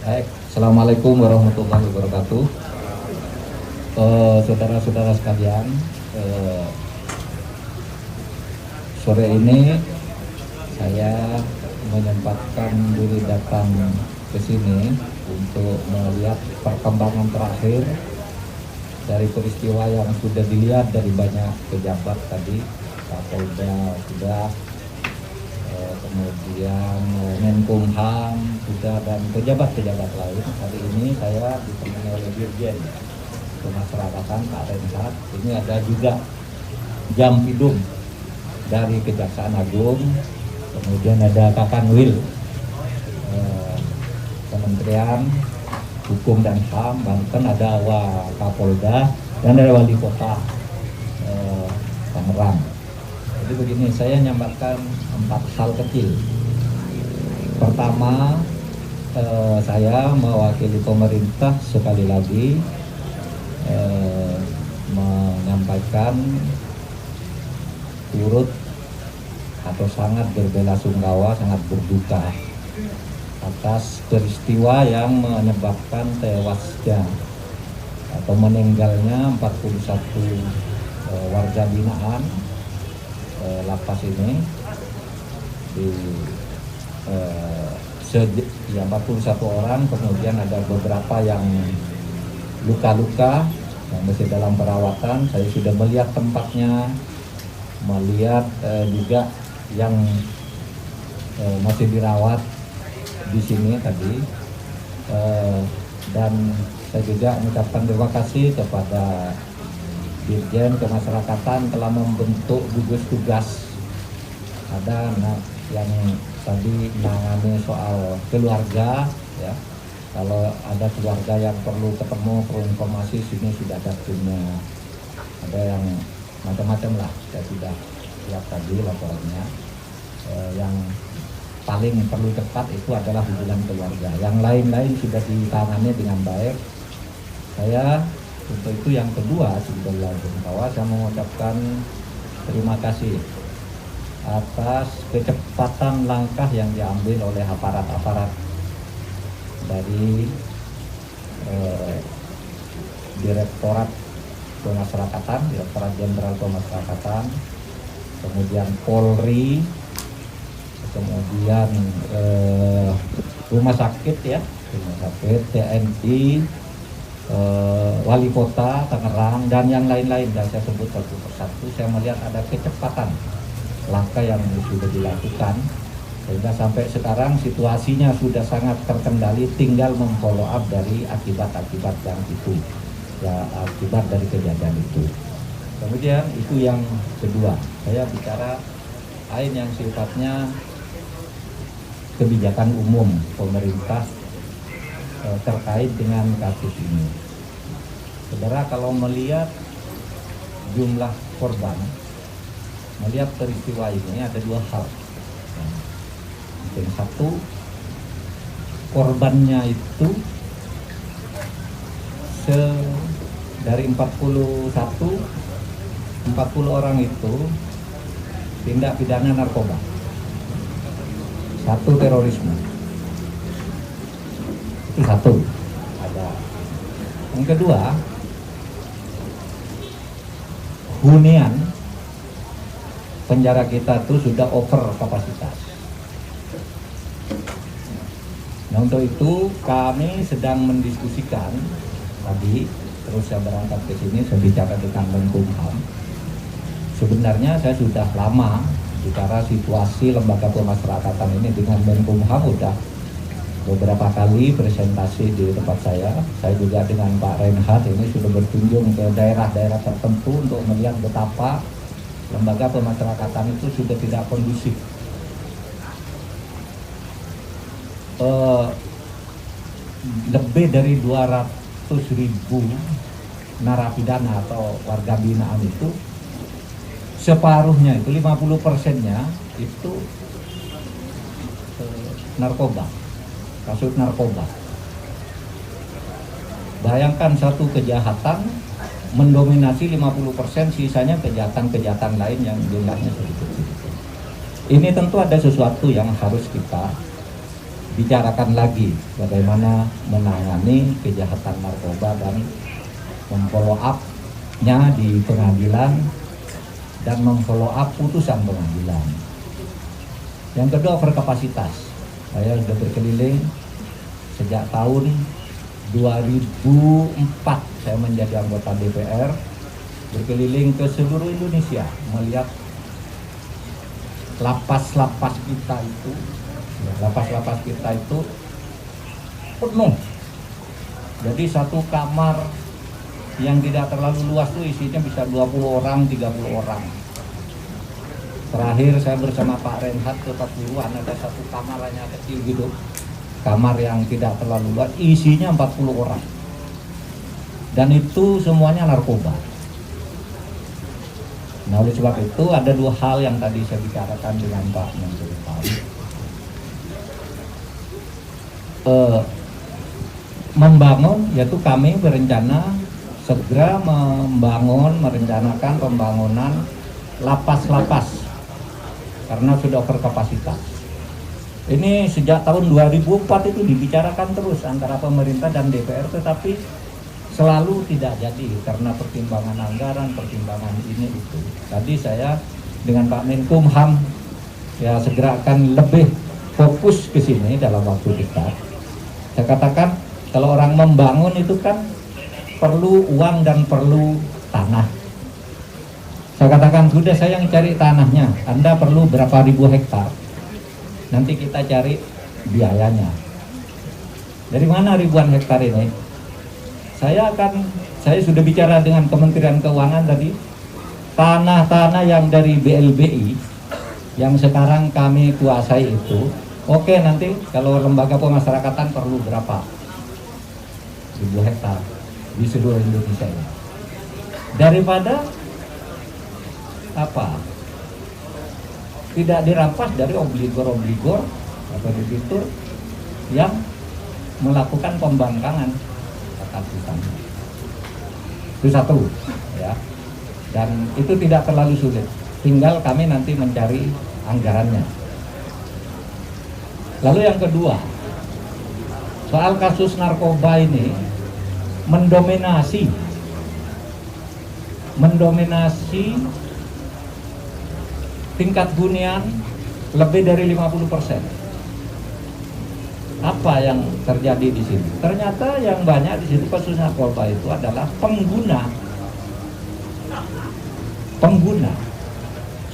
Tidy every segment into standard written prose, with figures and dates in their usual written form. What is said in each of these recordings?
Baik, Assalamualaikum warahmatullahi wabarakatuh. Saudara-saudara sekalian, sore ini saya menyempatkan diri datang ke sini untuk melihat perkembangan terakhir dari peristiwa yang sudah dilihat dari banyak pejabat tadi, Kapolda sudah, kemudian Menkumham sudah, dan pejabat-pejabat lain. Hari ini saya ditemani oleh Dirjen Pemasyarakatan Pak Renhat. Ini ada juga Jampidum dari Kejaksaan Agung, kemudian ada Kakanwil Kementerian Hukum dan HAM Banten, ada Wakapolda, dan ada Wali Kota Tangerang. Jadi begini, saya nyampaikan 4 hal kecil. Pertama, saya mewakili pemerintah sekali lagi menyampaikan turut atau sangat berbelasungkawa, sangat berduka atas peristiwa yang menyebabkan tewasnya atau meninggalnya 41 warga binaan lapas ini di 41 orang, kemudian ada beberapa yang luka-luka yang masih dalam perawatan. Saya sudah melihat tempatnya, melihat juga yang masih dirawat di sini tadi, dan saya juga mengucapkan terima kasih kepada Dirjen Kemasyarakatan telah membentuk gugus tugas. Ada yang tadi menangani soal keluarga, ya. Kalau ada keluarga yang perlu ketemu, perlu informasi, sini sudah ada timnya. Ada yang macam-macam lah, saya sudah lihat tadi laporannya. Yang paling perlu cepat itu adalah hubungan keluarga. Yang lain-lain sudah ditangani dengan baik. Saya untuk itu yang kedua, sebenarnya bahwa saya mengucapkan terima kasih atas kecepatan langkah yang diambil oleh aparat-aparat dari Direktorat Pemasyarakatan, Direktorat Jenderal Pemasyarakatan, kemudian Polri, kemudian rumah sakit, ya, rumah sakit, TNI, Wali Kota Tangerang, dan yang lain-lain, dan saya sebut satu persatu. Saya melihat ada kecepatan langkah yang sudah dilakukan sehingga sampai sekarang situasinya sudah sangat terkendali, tinggal memfollow up dari akibat-akibat yang itu, ya, akibat dari kejadian itu. Kemudian itu yang kedua, saya bicara lain yang sifatnya kebijakan umum pemerintah terkait dengan kasus ini. Saudara, kalau melihat jumlah korban, melihat peristiwa ini ada 2 hal. Yang satu, korbannya itu dari 40 orang itu tindak pidana narkoba, 1 terorisme. Itu 1 ada. Yang kedua, hunian penjara kita tuh sudah over kapasitas. Nah, untuk itu kami sedang mendiskusikan tadi, terus saya berangkat ke sini, saya bicara dengan Menkumham. Sebenarnya saya sudah lama bicara situasi lembaga pemasyarakatan ini dengan Menkumham, udah beberapa kali presentasi di tempat saya. Saya juga dengan Pak Renhat ini sudah berkunjung ke daerah-daerah tertentu untuk melihat betapa lembaga pemasyarakatan itu sudah tidak kondusif. Lebih dari 200.000 narapidana atau warga binaan itu, separuhnya itu 50%-nya itu narkoba, kasus narkoba. Bayangkan satu kejahatan mendominasi 50%, sisanya kejahatan-kejahatan lain yang jumlahnya sedikit. Ini tentu ada sesuatu yang harus kita bicarakan lagi bagaimana menangani kejahatan narkoba dan memfollow up-nya di pengadilan dan memfollow up putusan pengadilan. Yang kedua, overkapasitas. Saya sudah berkeliling sejak tahun 2004 saya menjadi anggota DPR, berkeliling ke seluruh Indonesia melihat lapas-lapas kita itu, lapas-lapas kita itu penuh. Jadi satu kamar yang tidak terlalu luas tuh isinya bisa 20 orang, 30 orang. Terakhir saya bersama Pak Renhat ke Pasuruan, ada satu kamar hanya kecil gitu. Kamar yang tidak terlalu luas, isinya 40 orang. Dan itu semuanya narkoba. Nah, oleh sebab itu ada dua hal yang tadi saya bicarakan dengan Pak Menteri membangun, yaitu kami berencana segera merencanakan pembangunan lapas-lapas karena sudah overkapasitas. Ini sejak tahun 2004 itu dibicarakan terus antara pemerintah dan DPR, tetapi selalu tidak jadi karena pertimbangan anggaran, pertimbangan ini itu. Tadi saya dengan Pak Menkumham ya segera akan lebih fokus ke sini dalam waktu dekat. Saya katakan kalau orang membangun itu kan perlu uang dan perlu tanah. Saya katakan sudah, saya yang cari tanahnya, Anda perlu berapa ribu hektar, nanti kita cari biayanya. Dari mana ribuan hektar ini? Saya sudah bicara dengan Kementerian Keuangan tadi, tanah-tanah yang dari BLBI yang sekarang kami kuasai itu, oke, nanti kalau lembaga pemasyarakatan perlu berapa ribu hektar di seluruh Indonesia ini. Daripada apa? Tidak dirampas dari obligor-obligor atau debitur yang melakukan pembangkangan atas hutan. Itu satu, ya. Dan itu tidak terlalu sulit. Tinggal kami nanti mencari anggarannya. Lalu yang kedua, soal kasus narkoba ini mendominasi tingkat hunian lebih dari 50%. Apa yang terjadi di sini? Ternyata yang banyak di sini kasus narkoba itu adalah pengguna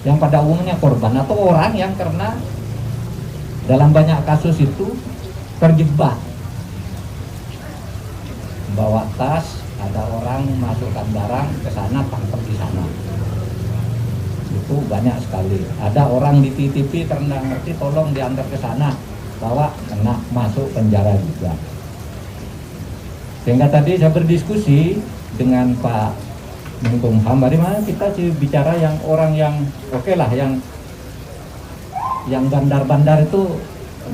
yang pada umumnya korban atau orang yang karena dalam banyak kasus itu terjebak bawa tas, ada orang masukkan barang ke sana, tangkap di sana. Itu banyak sekali. Ada orang di TV karena ngerti, tolong diantar ke sana, bawa, kena masuk penjara juga. Sehingga tadi saya berdiskusi dengan Pak Menkumham, bagaimana kita bicara yang orang yang oke lah, yang bandar-bandar itu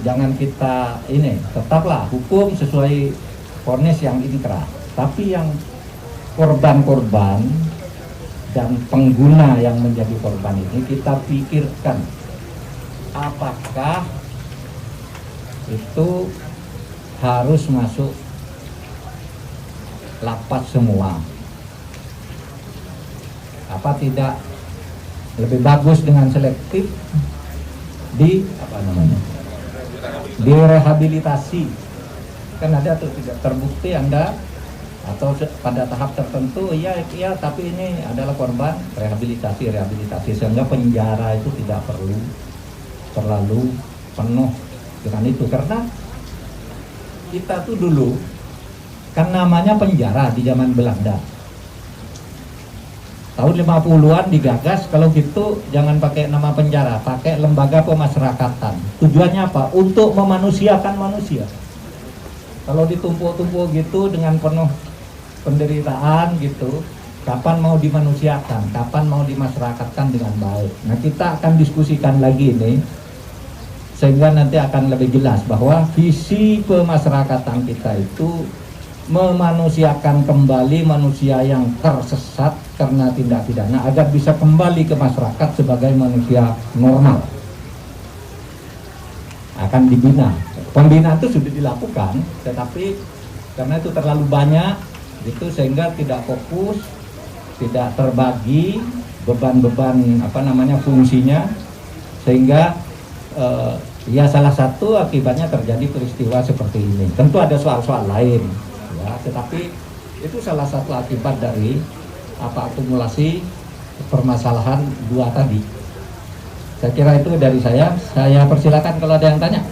jangan kita ini, tetaplah hukum sesuai vonis yang inkrah. Tapi yang korban-korban dan pengguna yang menjadi korban ini kita pikirkan apakah itu harus masuk lapas semua, apa tidak lebih bagus dengan selektif di direhabilitasi. Kan ada tuh tidak terbukti Anda atau pada tahap tertentu iya tapi ini adalah korban, rehabilitasi sehingga penjara itu tidak perlu terlalu penuh dengan itu. Karena kita tuh dulu kan namanya penjara di zaman Belanda tahun 50-an digagas, kalau gitu jangan pakai nama penjara, pakai lembaga pemasyarakatan. Tujuannya apa? Untuk memanusiakan manusia. Kalau ditumpuk-tumpuk gitu dengan penuh penderitaan gitu, kapan mau dimanusiakan, kapan mau dimasyarakatkan dengan baik. Nah, kita akan diskusikan lagi ini sehingga nanti akan lebih jelas bahwa visi pemasyarakatan kita itu memanusiakan kembali manusia yang tersesat karena tindak pidana agar bisa kembali ke masyarakat sebagai manusia normal, akan dibina pembinaan itu sudah dilakukan, tetapi karena itu terlalu banyak, itu sehingga tidak fokus, tidak terbagi beban-beban fungsinya, sehingga ya salah satu akibatnya terjadi peristiwa seperti ini. Tentu ada soal-soal lain, ya, tetapi itu salah satu akibat dari akumulasi permasalahan dua tadi. Saya kira itu dari saya. Saya persilakan kalau ada yang tanya.